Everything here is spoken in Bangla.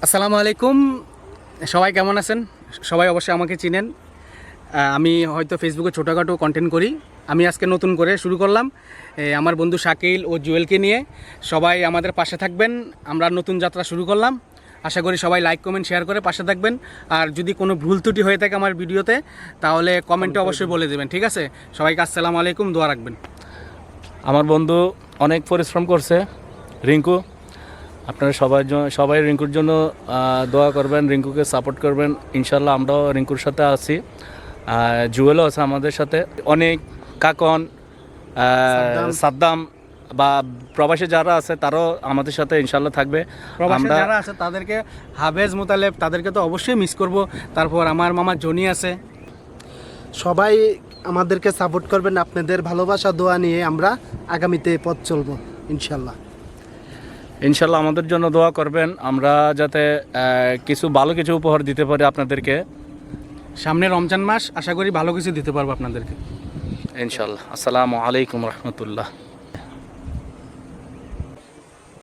আসসালামু আলাইকুম, সবাই কেমন আছেন? সবাই অবশ্যই আমাকে চিনেন। আমি হয়তো ফেসবুকে ছোটোখাটো কন্টেন্ট করি। আমি আজকে নতুন করে শুরু করলাম আমার বন্ধু শাকিল ও জুয়েলকে নিয়ে। সবাই আমাদের পাশে থাকবেন, আমরা নতুন যাত্রা শুরু করলাম। আশা করি সবাই লাইক কমেন্ট শেয়ার করে পাশে থাকবেন। আর যদি কোনো ভুল ত্রুটি হয়ে থাকে আমার ভিডিওতে, তাহলে কমেন্টে অবশ্যই বলে দেবেন, ঠিক আছে? সবাইকে আসসালামু আলাইকুম, দোয়া রাখবেন। আমার বন্ধু অনেক পরিশ্রম করছে, রিঙ্কু। আপনারা সবাই রিঙ্কুর জন্য দোয়া করবেন, রিঙ্কুকে সাপোর্ট করবেন। ইনশাল্লাহ আমরাও রিঙ্কুর সাথে আছি, জুয়েলও আছে আমাদের সাথে। অনেক কাকন, সাদ্দাম বা প্রবাসী যারা আছে তারাও আমাদের সাথে ইনশাল্লাহ থাকবে। প্রবাসী যারা আছে তাদেরকে, হাফেজ মুতালেব, তাদেরকে তো অবশ্যই মিস করব। তারপর আমার মামা জনি আছে। সবাই আমাদেরকে সাপোর্ট করবেন। আপনাদের ভালোবাসা দোয়া নিয়ে আমরা আগামীতে পথ চলবো ইনশাল্লাহ। ইনশাল্লাহ আমাদের জন্য দোয়া করবেন, আমরা যাতে ভালো কিছু উপহার দিতে পারি আপনাদেরকে। সামনে রমজান মাস, আশা করি ভালো কিছু দিতে পারবো আপনাদেরকে ইনশাল্লাহ। আসসালামু আলাইকুম রহমতুল্লাহ।